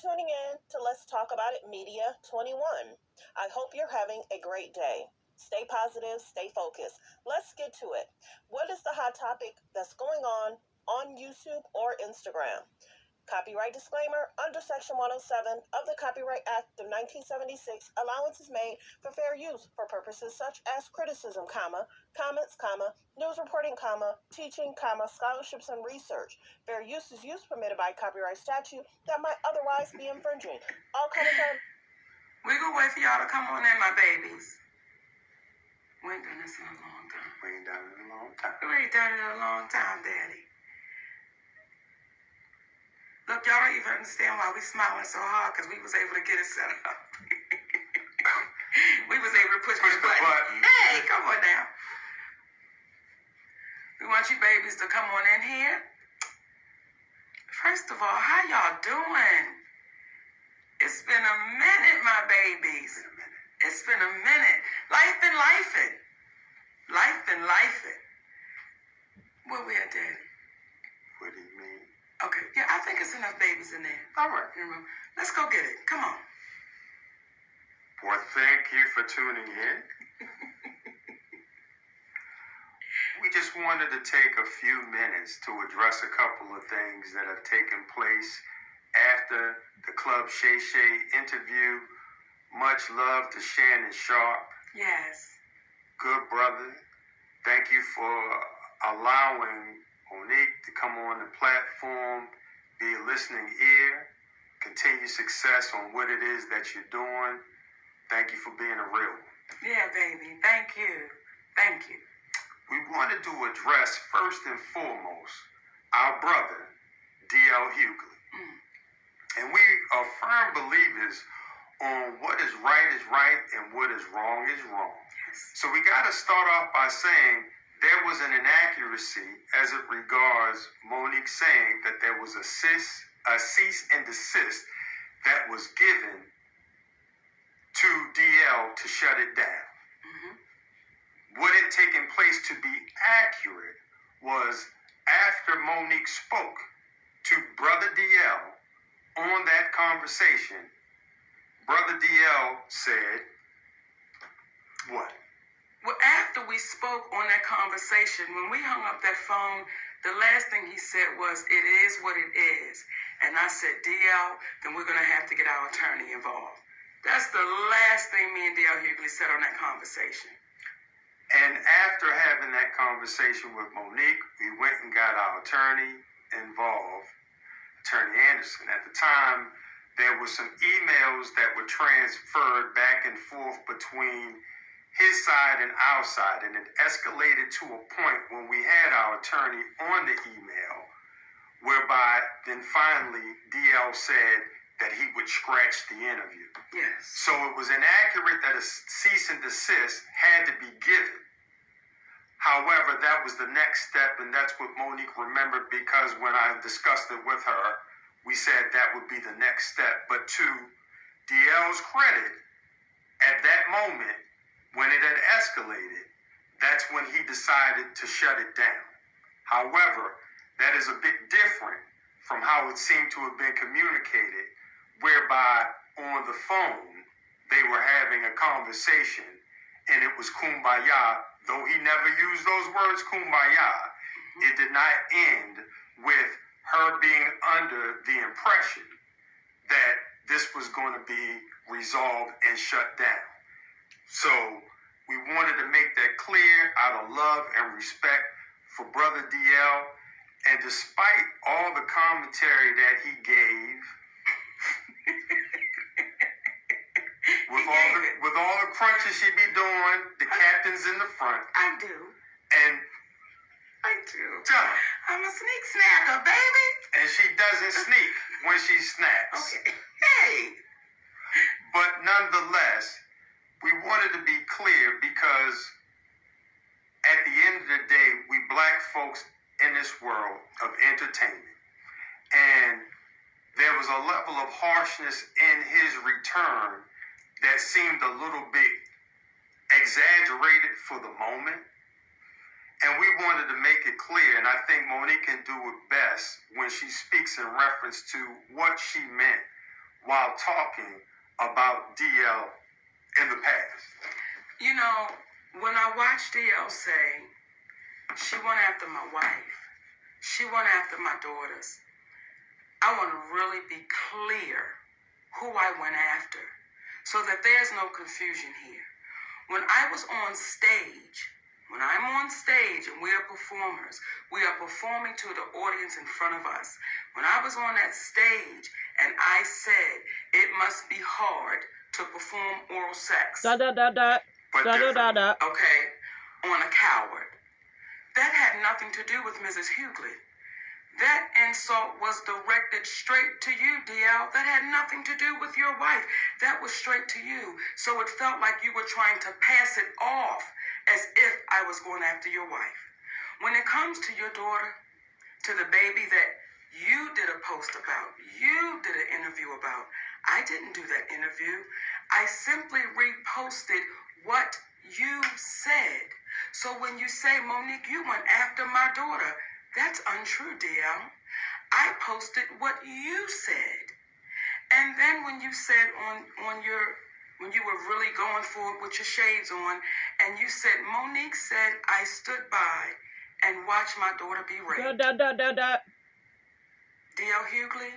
tuning in to Let's Talk About It Media 21. I hope you're having a great day. Stay positive, stay focused. Let's get to it. What is the hot topic that's going on YouTube or Instagram? Copyright disclaimer. Under Section 107 of the Copyright Act of 1976, allowance is made for fair use for purposes such as criticism, comments, news reporting, teaching, scholarships, and research. Fair use is use permitted by copyright statute that might otherwise be infringing. All comments are... We're going to wait for y'all to come on in, my babies. We ain't done this in a long time. We ain't done it in a long time. We ain't done it in a long time, Daddy. Look, y'all don't even understand why we smiling so hard, because we was able to get it set up. We was able to push the button. Hey, come on now. We want you babies to come on in here. First of all, how y'all doing? It's been a minute, my babies. It's been a minute. Life been lifing. Life been lifing. Where we at, Daddy? What do you mean? Okay, yeah, I think it's enough babies in there. All right. Let's go get it. Come on. Well, thank you for tuning in. We just wanted to take a few minutes to address a couple of things that have taken place after the Club Shay Shay interview. Much love to Shannon Sharp. Yes. Good brother. Thank you for allowing Monique to come on the platform, be a listening ear, continue success on what it is that you're doing. Thank you for being a real one. Yeah, baby. Thank you. Thank you. We wanted to address first and foremost our brother, D.L. Hughley. And we are firm believers on what is right and what is wrong. Yes. So we got to start off by saying there was an inaccuracy as it regards Monique saying that there was a cease and desist that was given to DL to shut it down. What had taken place, to be accurate, was after Monique spoke to Brother DL on that conversation, Brother DL said, what? Well, after we spoke on that conversation, when we hung up that phone, the last thing he said was, "It is what it is." And I said, DL, then we're going to have to get our attorney involved. That's the last thing me and DL Hughley said on that conversation. And after having that conversation with Monique, we went and got our attorney involved, Attorney Anderson. At the time, there were some emails that were transferred back and forth between his side and our side, and it escalated to a point when we had our attorney on the email, whereby then finally DL said that he would scratch the interview. Yes. So it was inaccurate that a cease and desist had to be given. However, that was the next step, and that's what Monique remembered, because when I discussed it with her, we said that would be the next step. But to DL's credit, at that moment, when it had escalated, that's when he decided to shut it down. However, that is a bit different from how it seemed to have been communicated, whereby on the phone, they were having a conversation and it was kumbaya. Though he never used those words, kumbaya, it did not end with her being under the impression that this was going to be resolved and shut down. So we wanted to make that clear out of love and respect for Brother DL. And despite all the commentary that he gave, with all the crunches she be doing, the captain's in the front. I do. And I do. tell her. I'm a sneak snacker, baby. And she doesn't sneak when she snaps. Okay. Hey. But nonetheless, we wanted to be clear because at the end of the day, we black folks in this world of entertainment. And there was a level of harshness in his return that seemed a little bit exaggerated for the moment. And we wanted to make it clear, and I think Monique can do it best when she speaks in reference to what she meant while talking about DL in the past? You know, when I watched DL say, she went after my wife, she went after my daughters, I want to really be clear who I went after so that there's no confusion here. When I was on stage, when I'm on stage and we are performers, we are performing to the audience in front of us. When I was on that stage and I said it must be hard to perform oral sex. Okay, on a coward. That had nothing to do with Mrs. HUGHLEY. That insult was directed straight to you, DL. That had nothing to do with your wife. That was straight to you. So it felt like you were trying to pass it off as if I was going after your wife. When it comes to your daughter, to the baby that you did a post about, you did an interview about, I didn't do that interview. I simply reposted what you said. So when you say, Monique, you went after my daughter, that's untrue, DL. I posted what you said. And then when you said when you were really going for it with your shades on, and you said, Monique said I stood by and watched my daughter be raped. DL Hughley,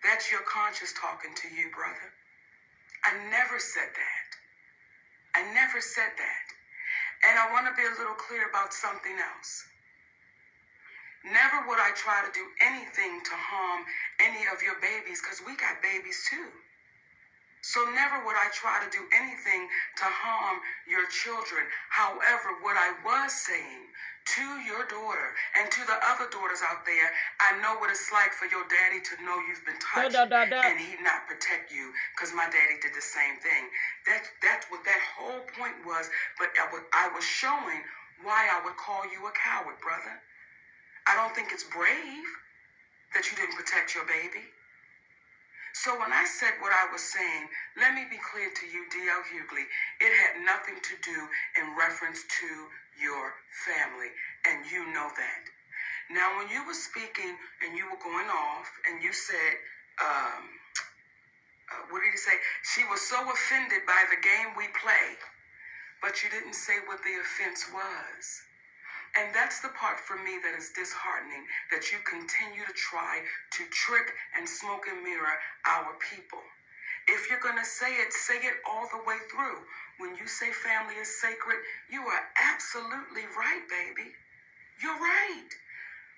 that's your conscience talking to you, brother. I never said that. I never said that. And I want to be a little clear about something else. Never would I try to do anything to harm any of your babies, because we got babies too. So never would I try to do anything to harm your children. However, what I was saying to your daughter and to the other daughters out there, I know what it's like for your daddy to know you've been touched and he not protect you, because my daddy did the same thing. That's what that whole point was. But I was showing why I would call you a coward, brother. I don't think it's brave that you didn't protect your baby. So when I said what I was saying, let me be clear to you, DL Hughley, it had nothing to do in reference to your family, and you know that. Now, when you were speaking and you were going off and you said, what did you say? She was so offended by the game we play, but you didn't say what the offense was. And that's the part for me that is disheartening, that you continue to try to trick and smoke and mirror our people. If you're going to say it all the way through. When you say family is sacred, you are absolutely right, baby. You're right.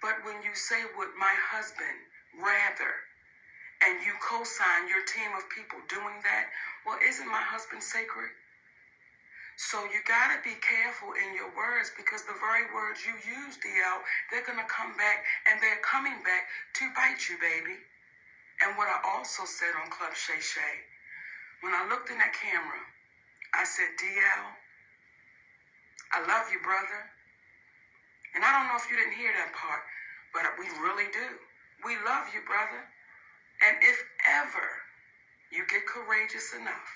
But when you say would my husband rather, and you co-sign your team of people doing that, well, isn't my husband sacred? So you got to be careful in your words, because the very words you use, DL, they're going to come back, and they're coming back to bite you, baby. And what I also said on Club Shay Shay, when I looked in that camera, I said, DL, I love you, brother. And I don't know if you didn't hear that part, but we really do. We love you, brother. And if ever you get courageous enough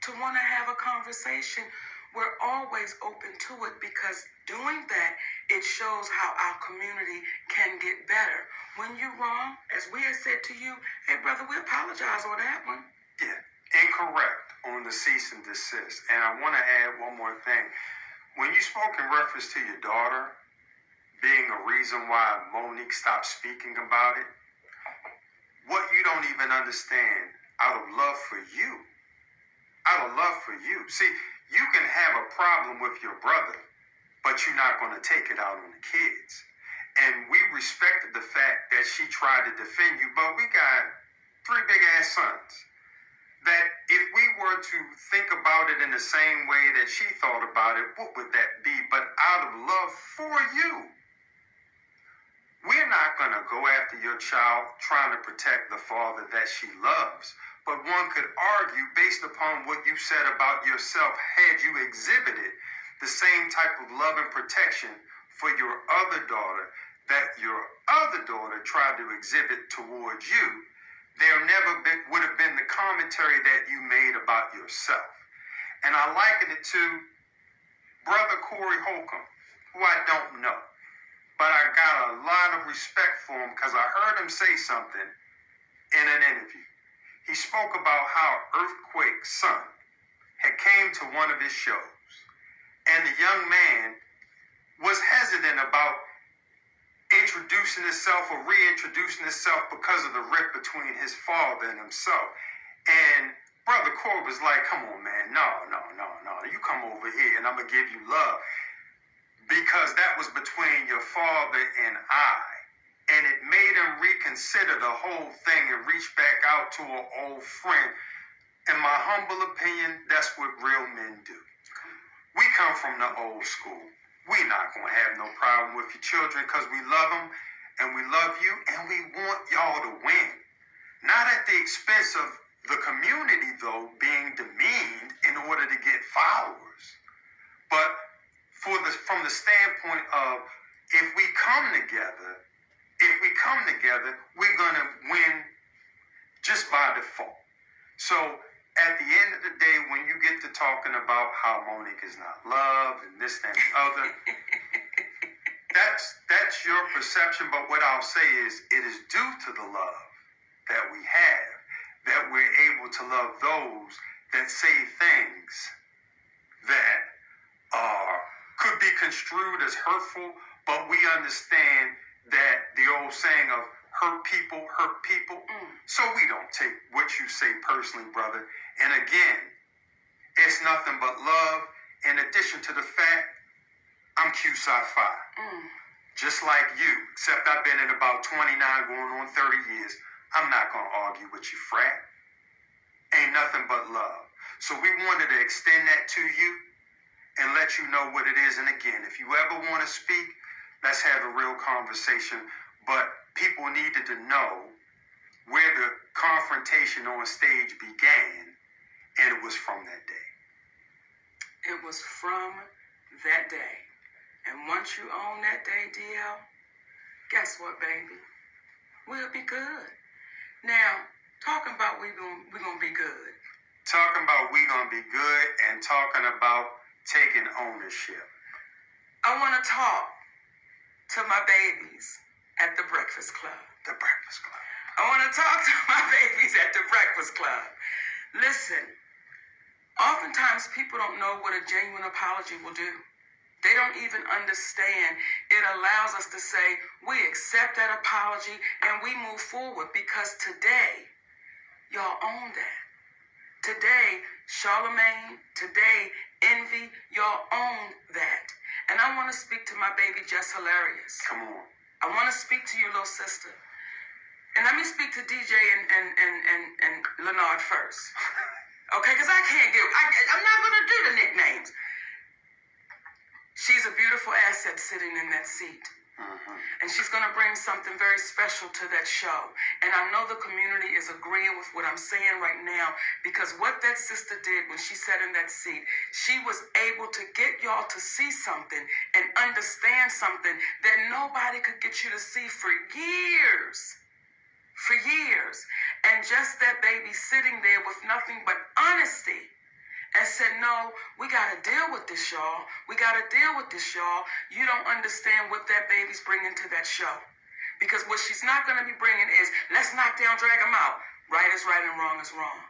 to want to have a conversation, we're always open to it, because doing that, it shows how our community can get better. When you're wrong, as we have said to you, hey, brother, we apologize on that one. Yeah, incorrect on the cease and desist. And I want to add one more thing. When you spoke in reference to your daughter being a reason why Monique stopped speaking about it, what you don't even understand, out of love for you, see, you can have a problem with your brother, but you're not going to take it out on the kids. And we respected the fact that she tried to defend you, but we got 3 big-ass sons. That if we were to think about it in the same way that she thought about it, what would that be? But out of love for you, we're not going to go after your child trying to protect the father that she loves. But one could argue, based upon what you said about yourself, had you exhibited the same type of love and protection for your other daughter that your other daughter tried to exhibit towards you, there would have been the commentary that you made about yourself. And I liken it to Brother Corey Holcomb, who I don't know. But I got a lot of respect for him because I heard him say something in an interview. he spoke about how Earthquake's son had came to one of his shows, and the young man was hesitant about introducing himself or reintroducing himself because of the rift between his father and himself. And Brother Core was like, come on, man, no. You come over here and I'm going to give you love. Because that was between your father and I. And it made him reconsider the whole thing and reach back out to an old friend. In my humble opinion, that's what real men do. We come from the old school. We're not going to have no problem with your children because we love them and we love you and we want y'all to win. Not at the expense of the community, though, being demeaned in order to get followers. But from the standpoint of if we come together, we're going to win just by default. So at the end of the day, when you get to talking about how Monique is not loved and this, that, and the other, that's your perception. But what I'll say is it is due to the love that we have that we're able to love those that say things that could be construed as hurtful, but we understand that the old saying of hurt people. So we don't take what you say personally, brother. And again, it's nothing but love in addition to the fact I'm Q-Sci-Fi. Just like you, except I've been in about 29 going on 30 years. I'm not going to argue with you, frat. Ain't nothing but love. So we wanted to extend that to you and let you know what it is. And again, if you ever want to speak, let's have a real conversation. But people needed to know where the confrontation on stage began, and it was from that day. It was from that day. And once you own that day, DL, guess what, baby? We'll be good. Now, talking about we're gonna be good. Talking about we gonna be good and talking about taking ownership. I want to talk to my babies at the Breakfast Club. The Breakfast Club. I want to talk to my babies at the Breakfast Club. Listen, oftentimes people don't know what a genuine apology will do. They don't even understand. It allows us to say, we accept that apology and we move forward because today, y'all own that. Today, Charlemagne, today, Envy, y'all own that. And I want to speak to my baby, Just Hilarious. Come on. I want to speak to your little sister. And let me speak to DJ and Leonard first. Okay, because I'm not going to do the nicknames. She's a beautiful asset sitting in that seat. And she's going to bring something very special to that show. And I know the community is agreeing with what I'm saying right now because what that sister did when she sat in that seat, she was able to get y'all to see something and understand something that nobody could get you to see for years. For years. And just that baby sitting there with nothing but honesty. And said, no, we got to deal with this, y'all. We got to deal with this, y'all. You don't understand what that baby's bringing to that show. Because what she's not going to be bringing is, let's knock down, drag them out. Right is right and wrong is wrong.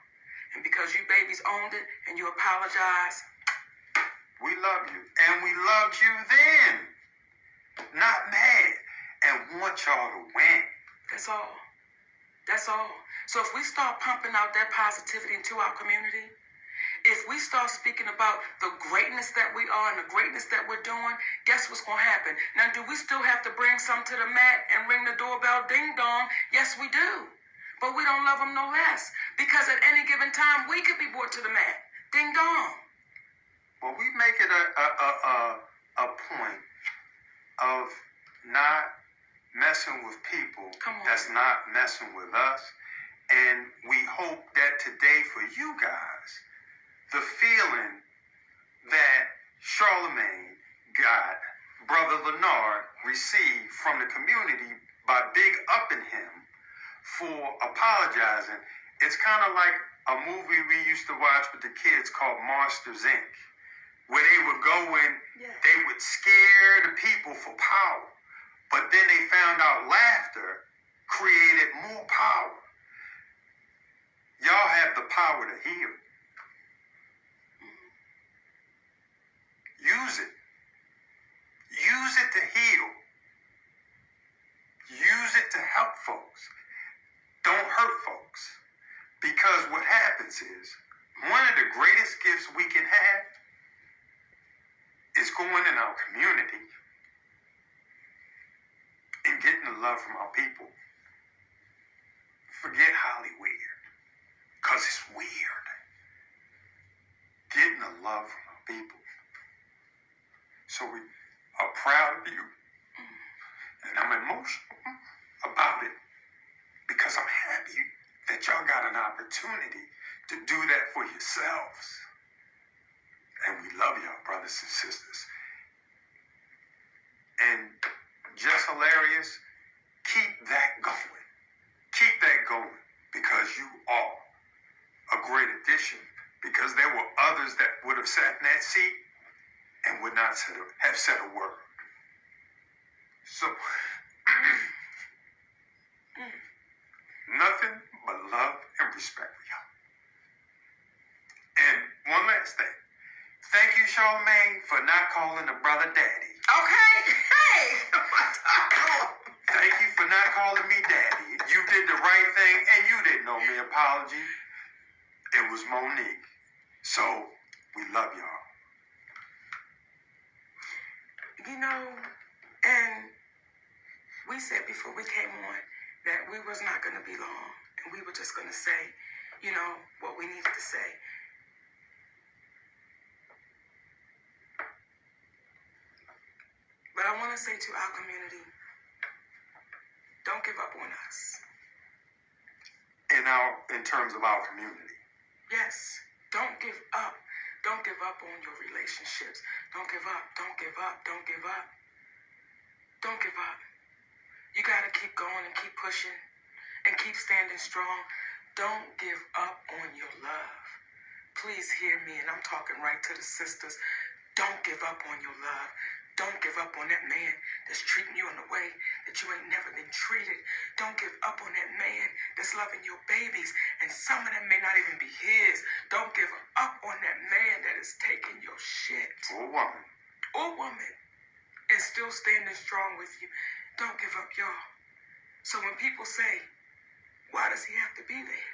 And because you babies owned it and you apologize. We love you. And we loved you then. Not mad. And want y'all to win. That's all. That's all. So if we start pumping out that positivity into our community, if we start speaking about the greatness that we are and the greatness that we're doing, guess what's going to happen? Now, do we still have to bring some to the mat and ring the doorbell ding dong? Yes, we do. But we don't love them no less. Because at any given time, we could be brought to the mat. Ding dong. Well, we make it a point of not messing with people that's not messing with us. And we hope that today for you guys, the feeling that Charlemagne got, Brother Leonard received from the community by big upping him for apologizing. It's kind of like a movie we used to watch with the kids called Monsters, Inc., where they would go in, they would scare the people for power. But then they found out laughter created more power. Y'all have the power to heal. Use it. Use it to heal. Use it to help folks. Don't hurt folks. Because what happens is, one of the greatest gifts we can have is going in our community and getting the love from our people. Forget Hollywood, because it's weird. Getting the love from our people. So we are proud of you. And I'm emotional about it because I'm happy that y'all got an opportunity to do that for yourselves. And we love y'all, brothers and sisters. And just hilarious, keep that going. Keep that going because you are a great addition. Because there were others that would have sat in that seat and would not have said a word. So, nothing but love and respect for y'all. And one last thing. Thank you, Charmaine, for not calling the brother daddy. Okay. Hey. Thank you for not calling me daddy. You did the right thing, and you didn't owe me an apology. It was Monique. So, we love y'all. You know, and we said before we came on that we was not going to be long. And we were just going to say, you know, what we needed to say. But I want to say to our community, don't give up on us. In terms of our community. Yes, don't give up. Don't give up on your relationships. Don't give up. Don't give up. Don't give up. Don't give up. You got to keep going and keep pushing and keep standing strong. Don't give up on your love. Please hear me, and I'm talking right to the sisters. Don't give up on your love. Don't give up on that man that's treating you in a way that you ain't never been treated. Don't give up on that man that's loving your babies, and some of them may not even be his. Don't give up on that man that is taking your shit. Or woman. Or woman. And still standing strong with you. Don't give up, y'all. So when people say, why does he have to be there?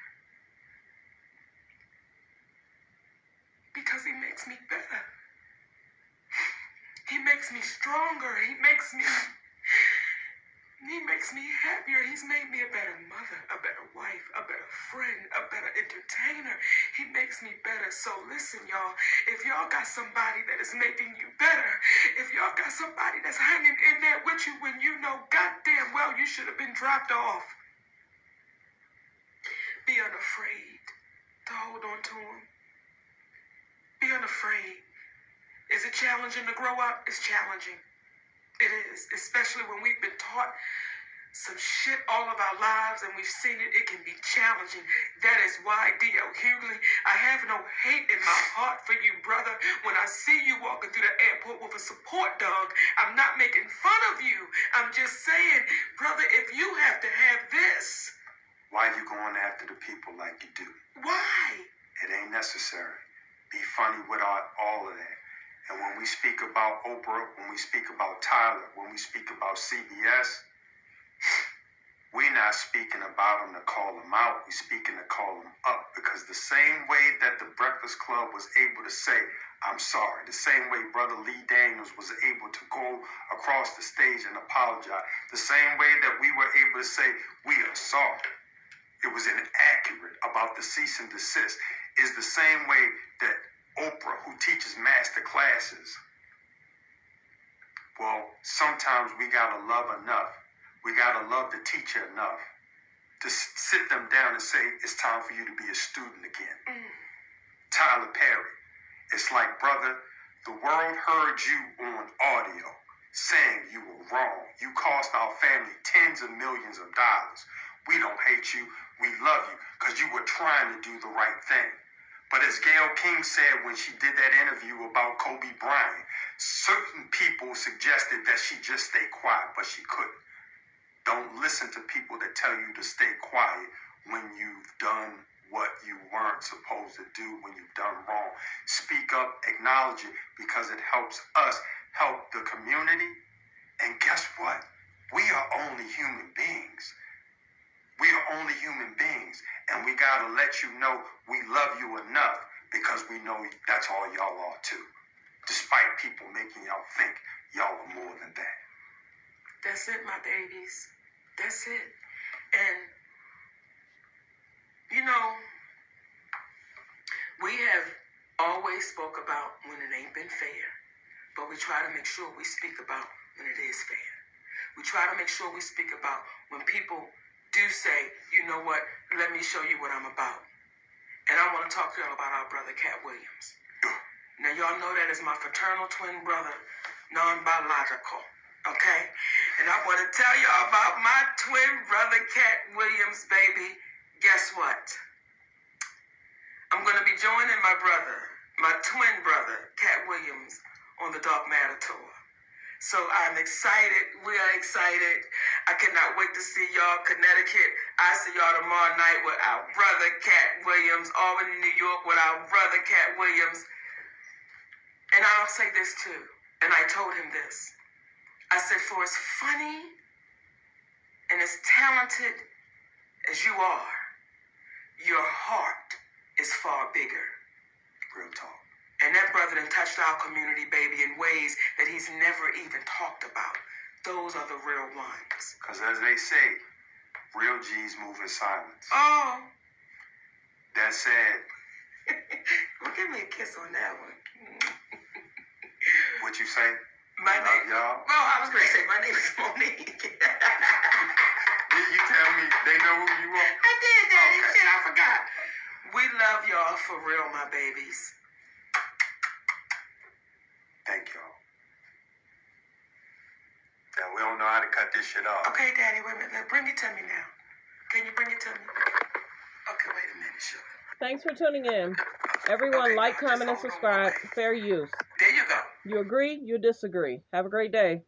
Because he makes me better. He makes me stronger. He makes me happier. He's made me a better mother, a better wife, a better friend, a better entertainer. He makes me better. So listen, y'all, if y'all got somebody that is making you better, if y'all got somebody that's hanging in there with you when you know goddamn well you should have been dropped off, be unafraid to hold on to him. Be unafraid. Is it challenging to grow up? It's challenging. It is, especially when we've been taught some shit all of our lives and we've seen it. It can be challenging. That is why, D.L. Hughley, I have no hate in my heart for you, brother. When I see you walking through the airport with a support dog, I'm not making fun of you. I'm just saying, brother, if you have to have this. Why you going after the people like you do? Why? It ain't necessary. Be funny with all of that. And when we speak about Oprah, when we speak about Tyler, when we speak about CBS, we're not speaking about them to call them out. We're speaking to call them up. Because the same way that the Breakfast Club was able to say, I'm sorry, the same way Brother Lee Daniels was able to go across the stage and apologize, the same way that we were able to say, we are sorry, it was inaccurate about the cease and desist, is the same way that Oprah, who teaches master classes, well, sometimes we gotta love enough. We gotta love the teacher enough to sit them down and say, it's time for you to be a student again. Tyler Perry, it's like, brother, the world heard you on audio saying you were wrong. You cost our family tens of millions of dollars. We don't hate you. We love you because you were trying to do the right thing. But as Gayle King said when she did that interview about Kobe Bryant, certain people suggested that she just stay quiet, but she couldn't. Don't listen to people that tell you to stay quiet when you've done what you weren't supposed to do when you've done wrong. Speak up, acknowledge it, because it helps us help the community. And guess what? We are only human beings. We are only human beings. And we got to let you know we love you enough, because we know that's all y'all are too. Despite people making y'all think y'all are more than that. That's it, my babies. That's it. And, you know, we have always spoke about when it ain't been fair, but we try to make sure we speak about when it is fair. We try to make sure we speak about when people do say, you know what, let me show you what I'm about. And I want to talk to y'all about our brother, Katt Williams. Now, y'all know that is my fraternal twin brother, non-biological, okay? And I want to tell y'all about my twin brother, Katt Williams, baby. Guess what? I'm going to be joining my brother, my twin brother, Katt Williams, on the Dark Matter Tour. So I'm excited. We are excited. I cannot wait to see y'all. Connecticut. I see y'all tomorrow night with our brother, Katt Williams. Albany, New York, with our brother, Katt Williams. And I'll say this too, and I told him this. I said, for as funny and as talented as you are, your heart is far bigger. Real talk. And that brother done touched our community, baby, in ways that he's never even talked about. Those are the real ones. Because as they say, real G's move in silence. Oh. That said. Well, give me a kiss on that one. What you say? My name, y'all? well, I was going to say my name is Monique. You tell me they know who you are? I did, Daddy. Okay. Shit, I forgot. We love y'all for real, my babies. Thank y'all. Now, we don't know how to cut this shit off. Okay, Daddy, wait a minute. Bring it to me now. Can you bring it to me? Okay, wait a minute, sugar. Thanks for tuning in. Everyone, like, comment, and subscribe. Fair use. There you go. You agree, you disagree. Have a great day.